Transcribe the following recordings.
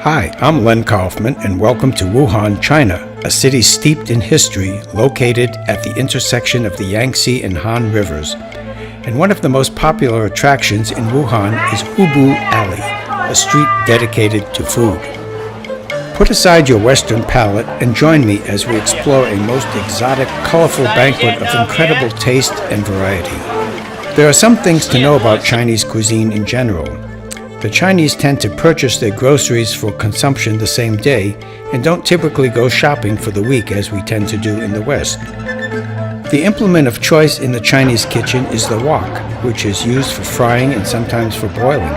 Hi, I'm Len Kaufman, and welcome to Wuhan, China, a city steeped in history located at the intersection of the Yangtze and Han rivers. And one of the most popular attractions in Wuhan is Hubu Alley, a street dedicated to food. Put aside your Western palate and join me as we explore a most exotic, colorful banquet of incredible taste and variety. There are some things to know about Chinese cuisine in general. The Chinese tend to purchase their groceries for consumption the same day and don't typically go shopping for the week as we tend to do in the West. The implement of choice in the Chinese kitchen is the wok, which is used for frying and sometimes for boiling.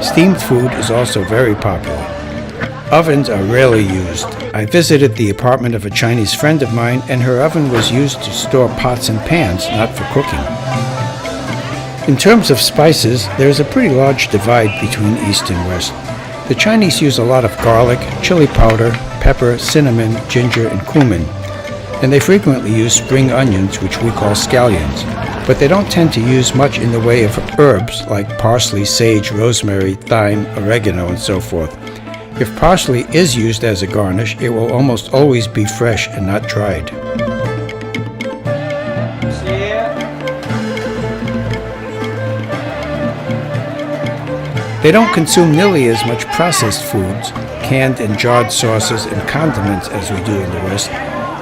Steamed food is also very popular. Ovens are rarely used. I visited the apartment of a Chinese friend of mine, and her oven was used to store pots and pans, not for cooking. In terms of spices, there is a pretty large divide between East and West. The Chinese use a lot of garlic, chili powder, pepper, cinnamon, ginger, and cumin. And they frequently use spring onions, which we call scallions. But they don't tend to use much in the way of herbs like parsley, sage, rosemary, thyme, oregano, and so forth. If parsley is used as a garnish, it will almost always be fresh and not dried. They don't consume nearly as much processed foods, canned and jarred sauces and condiments as we do in the West.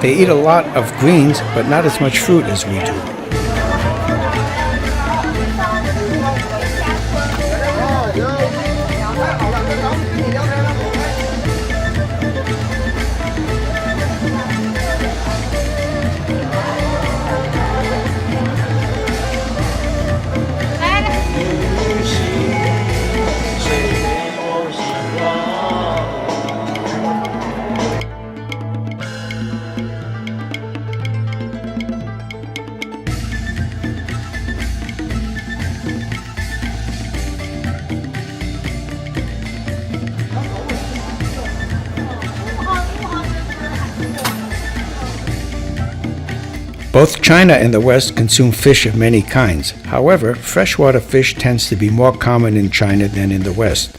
They eat a lot of greens, but not as much fruit as we do. Both China and the West consume fish of many kinds. However, freshwater fish tends to be more common in China than in the West.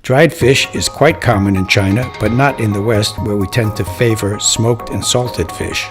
Dried fish is quite common in China, but not in the West, where we tend to favor smoked and salted fish.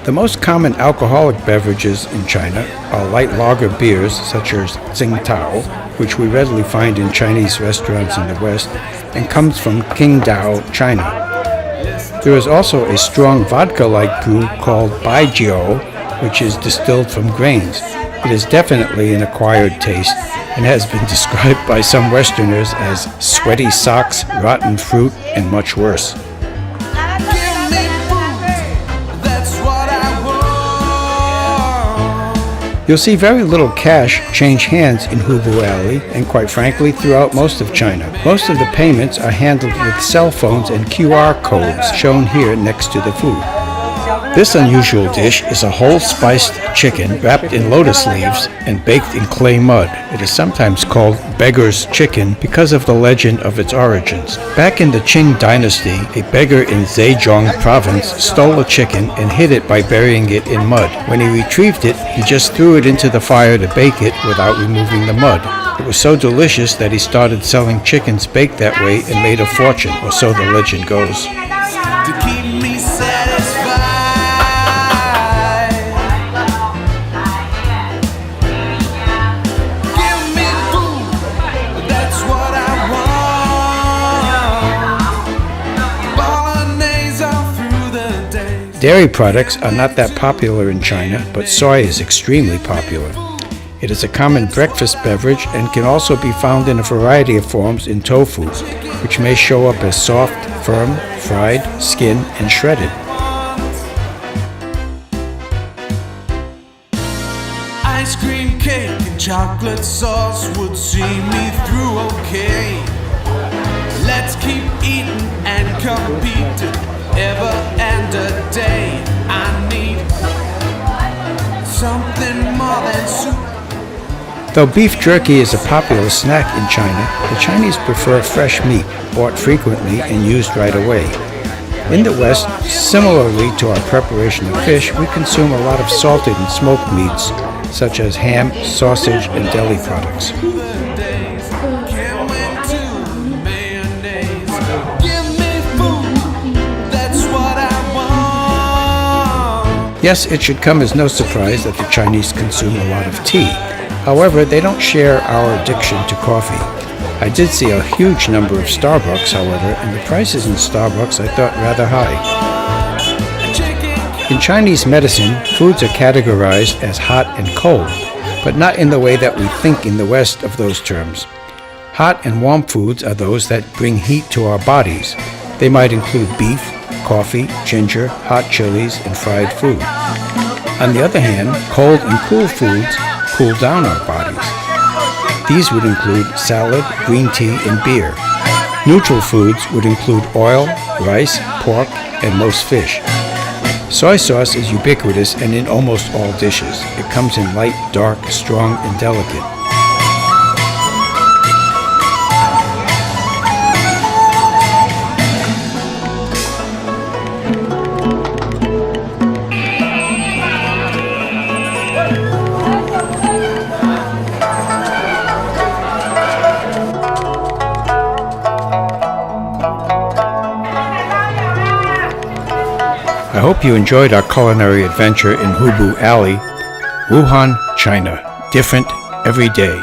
The most common alcoholic beverages in China are light lager beers such as Tsingtao, which we readily find in Chinese restaurants in the West, and comes from Qingdao, China. There is also a strong vodka-like brew called Baijiu, which is distilled from grains. It is definitely an acquired taste and has been described by some Westerners as sweaty socks, rotten fruit, and much worse. You'll see very little cash change hands in Hubu Alley, and quite frankly, throughout most of China. Most of the payments are handled with cell phones and QR codes shown here next to the food. This unusual dish is a whole spiced chicken wrapped in lotus leaves and baked in clay mud. It is sometimes called beggar's chicken because of the legend of its origins. Back in the Qing dynasty, a beggar in Zhejiang province stole a chicken and hid it by burying it in mud. When he retrieved it, he just threw it into the fire to bake it without removing the mud. It was so delicious that he started selling chickens baked that way and made a fortune, or so the legend goes. To keep me satisfied. Give me food, that's what I want. Bolognese all through the day. Dairy products are not that popular in China, but soy is extremely popular. It is a common breakfast beverage and can also be found in a variety of forms in tofu, which may show up as soft, firm, fried, skinned, and shredded. Ice cream cake and chocolate sauce would see me through okay. Let's keep eating and competing ever and a day. I need something more than soup. Though beef jerky is a popular snack in China, the Chinese prefer fresh meat, bought frequently and used right away. In the West, similarly to our preparation of fish, we consume a lot of salted and smoked meats, such as ham, sausage, and deli products. Yes, it should come as no surprise that the Chinese consume a lot of tea. However, they don't share our addiction to coffee. I did see a huge number of Starbucks, however, and the prices in Starbucks I thought rather high. In Chinese medicine, foods are categorized as hot and cold, but not in the way that we think in the West of those terms. Hot and warm foods are those that bring heat to our bodies. They might include beef, coffee, ginger, hot chilies, and fried food. On the other hand, cold and cool foods cool down our bodies. These would include salad, green tea, and beer. Neutral foods would include oil, rice, pork, and most fish. Soy sauce is ubiquitous and in almost all dishes. It comes in light, dark, strong, and delicate. I hope you enjoyed our culinary adventure in Hubu Alley, Wuhan, China. Different every day.